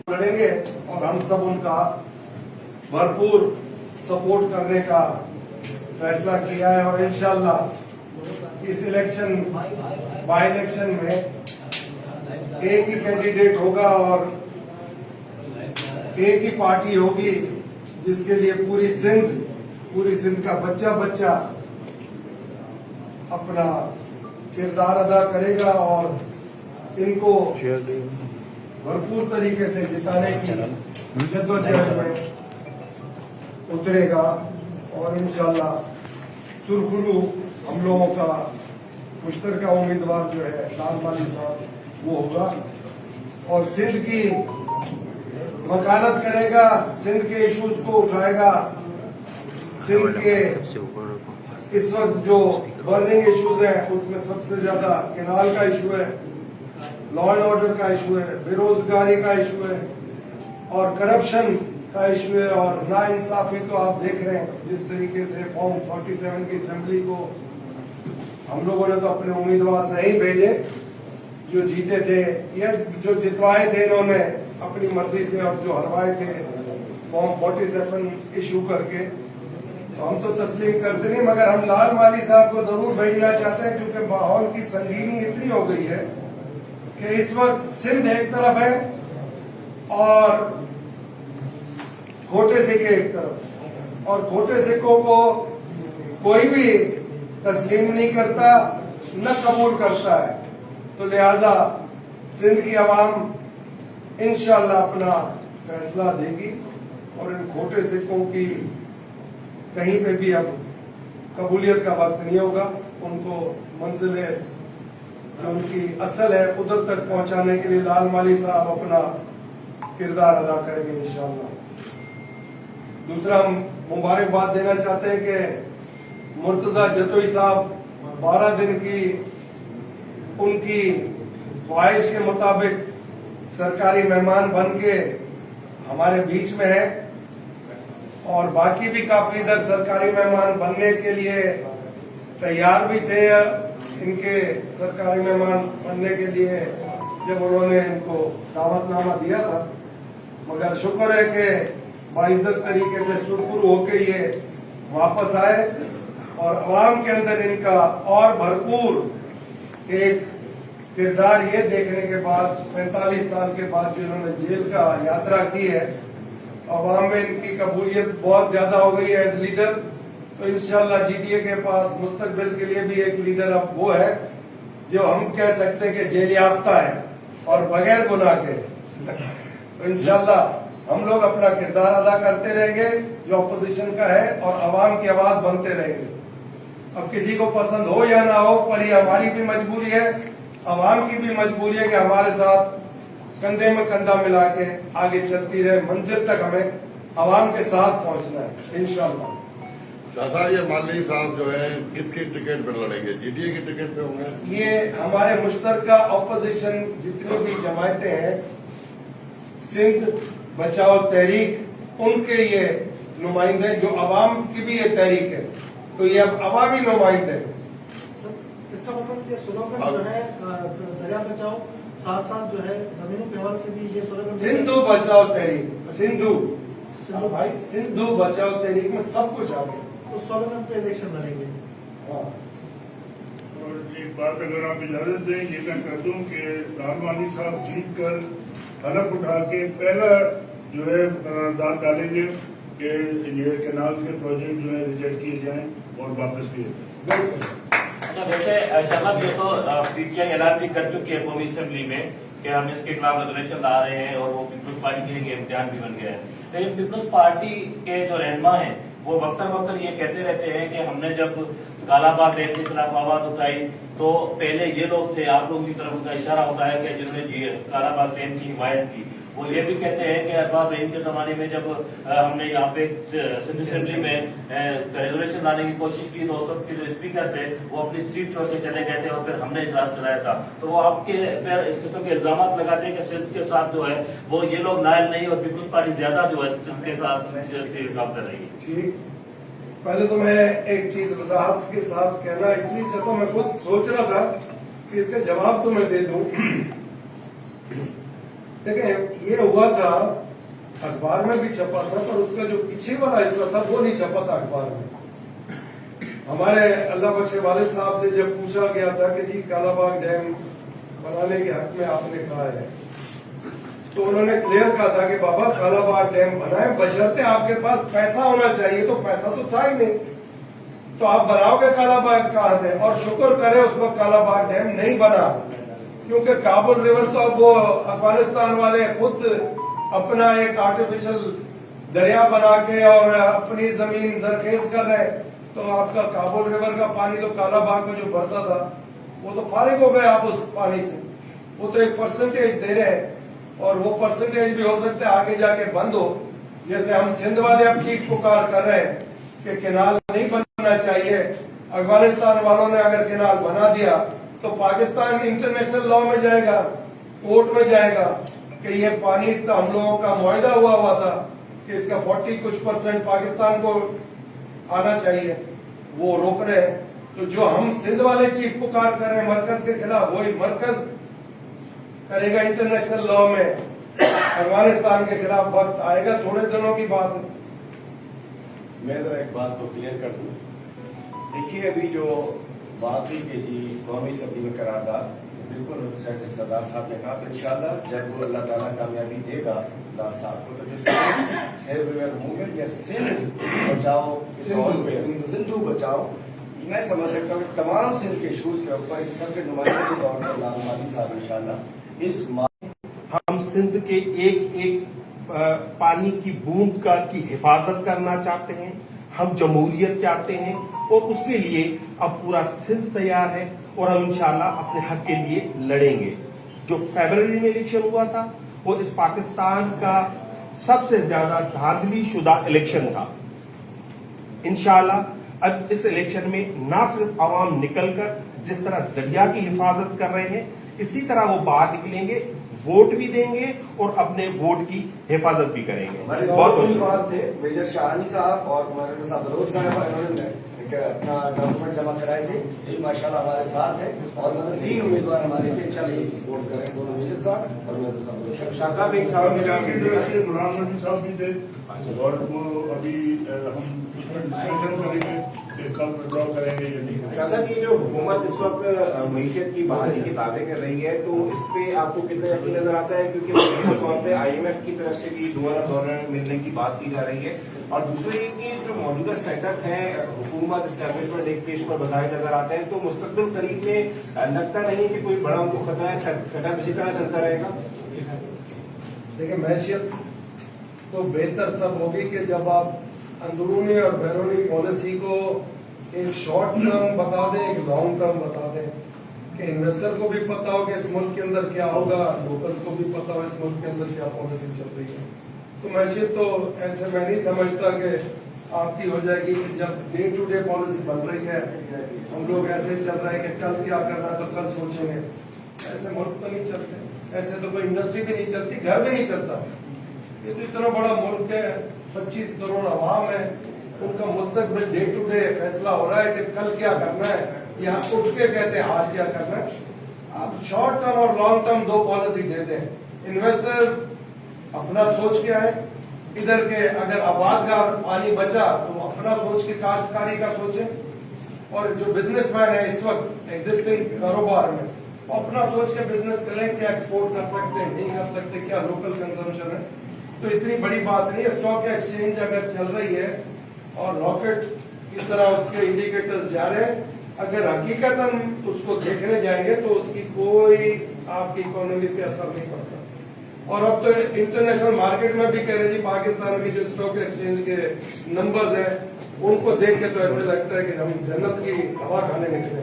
लड़ेंगे और हम सब उनका भरपूर सपोर्ट करने का फैसला किया है और इंशाल्लाह इस इलेक्शन बाई इलेक्शन में एक ही कैंडिडेट होगा और एक ही पार्टी होगी जिसके लिए पूरी सिंध का बच्चा बच्चा अपना किरदार अदा करेगा और इनको भरपूर तरीके से जिताने की जद्दोजहद में उतरेगा और इंशाल्लाह सुरखुरू हम लोगों का मुश्तरका उम्मीदवार जो है लाल माली साहब वो होगा और सिंध की वकालत करेगा, सिंध के इश्यूज को उठाएगा। सिंध के इस वक्त जो बर्निंग इश्यूज हैं उसमें सबसे ज्यादा केनाल का इशू है, लॉ एंड ऑर्डर का इशू है, बेरोजगारी का इशू है और करप्शन का इशू है और नाइंसाफी तो आप देख रहे हैं जिस तरीके से फॉर्म 47 की असेंबली को हम लोगों ने तो अपने उम्मीदवार नहीं भेजे जो जीते थे या जो जितवाए थे इन्होंने अपनी मर्जी से और जो हरवाए थे फॉर्म 47 इशू करके, तो हम तो तस्लीम करते नहीं मगर हम लाल माली साहब को जरूर भेजना चाहते हैं क्योंकि माहौल की संगीनी इतनी हो गई है कि इस वक्त सिंध एक तरफ है और खोटे सिक्के एक तरफ और खोटे सिक्कों को कोई भी तस्लीम नहीं करता न कबूल करता है, तो लिहाजा सिंध की आवाम इंशाल्लाह अपना फैसला देगी और इन खोटे सिक्कों की कहीं पे भी अब कबूलियत का वक्त नहीं होगा। उनको मंजिल जो उनकी असल है उधर तक पहुंचाने के लिए लाल माली साहब अपना किरदार अदा करेंगे इंशाल्लाह। दूसरा हम मुबारकबाद देना चाहते हैं कि मुर्तजा जतोई साहब 12 दिन की उनकी ख्वाहिश के मुताबिक सरकारी मेहमान बन के हमारे बीच में है और बाकी भी काफी इधर सरकारी मेहमान बनने के लिए तैयार भी थे। इनके सरकारी मेहमान बनने के लिए जब उन्होंने इनको दावतनामा दिया था, मगर शुक्र है कि बाइज्जत तरीके से सुरखुरू होके ये वापस आए और अवाम के अंदर इनका और भरपूर एक किरदार ये देखने के बाद 45 साल के बाद जो इन्होंने जेल का यात्रा की है, अवाम में इनकी कबूलियत बहुत ज्यादा हो गई है एज लीडर। तो इंशाल्लाह जीडीए के पास मुस्तकबिल के लिए भी एक लीडर अब वो है जो हम कह सकते हैं कि जेल याफ्ता है और बगैर गुनाह के। तो इंशाल्लाह हम लोग अपना किरदार अदा करते रहेंगे जो अपोजिशन का है और अवाम की आवाज बनते रहेंगे। अब किसी को पसंद हो या ना हो, पर ये हमारी भी मजबूरी है, अवाम की भी मजबूरी है कि हमारे साथ कंधे में कंधा मिला के आगे चलती रहे, मंजिल तक हमें अवाम के साथ पहुंचना है इंशाल्लाह। साहब ये माली साहब जो है किसकी टिकट पर लड़ेंगे, जीडीए की टिकट पे होंगे? ये हमारे मुश्तरका अपोजिशन जितनी भी जमायतें हैं, सिंध बचाओ तहरीक, उनके ये नुमाइंदे जो अवाम की भी ये तहरीक है, तो ये अब अवामी नुमाइंदे हैं। इसका मतलब ये स्लोगन जो है दरिया बचाओ, साथ साथ जो है जमीनों के हवाले से भी ये स्लोगन सिंधु बचाओ तहरीक, सिंधु भाई सिंधु बचाओ तहरीक में सब कुछ आ गया, तो स्लोगन पे इलेक्शन लड़ेंगे। हाँ। और एक बात अगर आप इजाजत दें ये मैं कर दूं कि लाल माली साहब जीत कर हलफ उठा के पहला जो है करारदाद डालेंगे कि ये कैनाल के प्रोजेक्ट जो है रिजेक्ट किए जाएं और वापस किए जाएं। अच्छा, वैसे जनाब ये तो पीटीआई ऐलान भी कर चुकी है कौमी असेंबली में कि हम इसके खिलाफ रेजोल्यूशन ला रहे हैं और वो पीपल्स पार्टी के लिए इम्तिहान भी बन गया है। लेकिन पीपल्स पार्टी के जो रहनुमा है वो वक्तन ये कहते रहते हैं कि हमने जब कालाबाग डैम के खिलाफ आवाज उठाई तो पहले ये लोग थे, आप लोगों की तरफ उनका इशारा होता है कि जिन्होंने कालाबाग डैम की हिमायत की। वो ये भी कहते हैं कि अरबाब रहीम के जमाने में जब हमने यहाँ पे सिंध असेंबली में रेजोल्यूशन लाने की कोशिश की तो उस वक्त के जो स्पीकर थे वो अपनी सीट छोड़ के चले गए थे और फिर हमने इजलास चलाया था। तो वो आपके इस किस्म के इल्जाम लगाते हैं कि सिंध के साथ जो है वो ये लोग नायल नहीं और पीपल्स पार्टी ज्यादा जो है सिंध के साथ काम कर रही है। ठीक, पहले तो मैं एक चीज वजाहत के साथ कहना इसलिए चाहता हूँ, मैं खुद सोच रहा था कि इसका जवाब तो मैं दे दूं। देखें, ये हुआ था, अखबार में भी छपा था, पर उसका जो पीछे वाला हिस्सा था वो नहीं छपा था अखबार में। हमारे अल्लाह बख्शे वालिद साहब से जब पूछा गया था कि जी कालाबाग डैम बनाने के हक में आपने कहा है, तो उन्होंने क्लियर कहा था कि बाबा कालाबाग डैम बनाए, बशर्ते आपके पास पैसा होना चाहिए। तो पैसा तो था ही नहीं, तो आप बनाओगे कालाबाग कहां से? और शुक्र करे उस वक्त कालाबाग डैम नहीं बना, क्योंकि काबुल रिवर तो अब वो अफगानिस्तान वाले खुद अपना एक आर्टिफिशियल दरिया बना के और अपनी जमीन जरखेज कर रहे हैं। तो आपका काबुल रिवर का पानी तो कालाबाग में जो भरता था वो तो फारिग हो गए आप उस पानी से। वो तो एक परसेंटेज दे रहे हैं, और वो परसेंटेज भी हो सकता है आगे जाके बंद हो। जैसे हम सिंध वाले अब चीख पुकार कर रहे हैं कि केनाल नहीं बनना चाहिए। अफगानिस्तान वालों ने अगर केनाल बना दिया तो पाकिस्तान इंटरनेशनल लॉ में जाएगा, कोर्ट में जाएगा कि ये पानी तो हम लोगों का मुआहदा हुआ था कि इसका 40% पाकिस्तान को आना चाहिए, वो रोक रहे हैं। तो जो हम सिंध वाले चीख पुकार कर रहे हैं मरकज के खिलाफ, वही मरकज करेगा इंटरनेशनल लॉ में अफगानिस्तान के खिलाफ। वक्त आएगा, थोड़े दिनों की बात है। मैं जरा एक बात तो क्लियर कर दूं। देखिए, अभी जो बात हुई कि जी कौमी असम्बली में करारदाद, बिल्कुल सरदार साहब ने कहा, तो इंशाल्लाह जब वो अल्लाह ताला कामयाबी देगा सरदार साहब को, तो जो सेव रिवर मूवमेंट या सिंध बचाओ, सिंधु बचाओ, मैं समझ सकता हूँ कि तमाम सिंध के इशूज के ऊपर इन सबके नुमाइंदे के तौर पर लाल माली साहब इंशाल्लाह इस हम सिंध के एक एक पानी की बूंद का की हिफाजत करना चाहते हैं, हम जमहूरियत चाहते हैं, और उसके लिए अब पूरा सिंध तैयार है, और हम इंशाल्लाह अपने हक के लिए लड़ेंगे। जो फरवरी में इलेक्शन हुआ था वो इस पाकिस्तान का सबसे ज्यादा धांधली शुदा इलेक्शन था। इंशाल्लाह अब इस इलेक्शन में ना सिर्फ आवाम निकलकर जिस तरह दरिया की हिफाजत कर रहे हैं, इसी तरह वो बाहर निकलेंगे, वोट भी देंगे और अपने वोट की हिफाजत भी करेंगे। हमारे बहुत उम्मीदवार थे, मेजर शाहानी साहब और हमारे साहब रोज साहब, इन्होंने अपना डॉक्यूमेंट जमा कराए थे, ये माशाल्लाह हमारे साथ है। और मतलब 3 उम्मीदवार हमारे थे, चलिए सपोर्ट करें दोनों मेजर साहब और मेजर साहब। शाह साहब एक सवाल गुलाम नबी साहब भी थे, और वो अभी हम उसमें डिस्कशन करेंगे कि कब विड्रॉ करेंगे या नहीं। शाह साहब, ये जो हुकूमत इस वक्त मीशत की बहाली के दावे कर रही है, तो इस पे आपको कितना यकीन नजर आता है? क्योंकि मुख्य तौर पर IMF की तरफ से भी दोबारा डॉलर मिलने की बात की जा रही है, और दूसरा ये कि जो मौजूदा सेटअप है हुकूमत एस्टेब्लिशमेंट एक पेश पर बताए नजर आते हैं, तो मुस्तकबिल करीब में लगता नहीं कि कोई बड़ा उनको खतरा है, सेटअप इसी तरह चलता रहेगा। देखिए, मैशियत तो बेहतर तब होगी कि जब आप अंदरूनी और बैरूनी पॉलिसी को एक शॉर्ट टर्म बता दें, एक लॉन्ग टर्म बता दें, कि इन्वेस्टर को भी पता हो कि इस मुल्क के अंदर क्या होगा, लोकल्स को भी पता हो इस मुल्क के अंदर क्या पॉलिसी चल रही है। तो मैशियत तो ऐसे मैं नहीं समझता कि आपकी हो जाएगी कि जब डे टू डे पॉलिसी बन रही है, हम लोग ऐसे चल रहे हैं कि कल क्या करना है तो कल सोचेंगे। ऐसे मुल्क तो नहीं चलते, ऐसे तो कोई इंडस्ट्री भी नहीं चलती, घर भी नहीं चलता। ये तो इतना बड़ा मुल्क है, 25 करोड़ आवाम है, उनका मुस्तकबिल डे टू डे फैसला हो रहा है कि कल क्या करना है। यहाँ उठ के कहते हैं आज क्या करना है। आप शॉर्ट टर्म और लॉन्ग टर्म 2 पॉलिसी देते हैं। इन्वेस्टर्स अपना सोच के आए, इधर के अगर आबादगार पानी बचा तो अपना सोच के काश्तकारी का सोचें, और जो बिजनेसमैन है इस वक्त एग्जिस्टिंग कारोबार में अपना सोच के बिजनेस करें, क्या एक्सपोर्ट कर सकते हैं, नहीं कर सकते, क्या लोकल कंजम्पशन है। तो इतनी बड़ी बात नहीं है। स्टॉक एक्सचेंज अगर चल रही है और रॉकेट की तरह उसके इंडिकेटर्स जा रहे हैं, अगर हकीकतन उसको देखने जाएंगे तो उसकी कोई आपकी इकोनॉमी पे असर नहीं पड़ता। और अब तो इंटरनेशनल मार्केट में भी कह रहे जी पाकिस्तान के जो स्टॉक एक्सचेंज के नंबर्स हैं उनको देख के तो ऐसे लगता है कि हम जन्नत की हवा खाने निकले,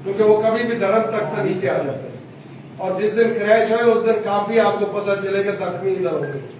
क्योंकि वो कभी भी धड़क तक तो नीचे आ जाते हैं, और जिस दिन क्रैश हो उस दिन काफी आपको पता चलेगा जख्मी इधर होंगे।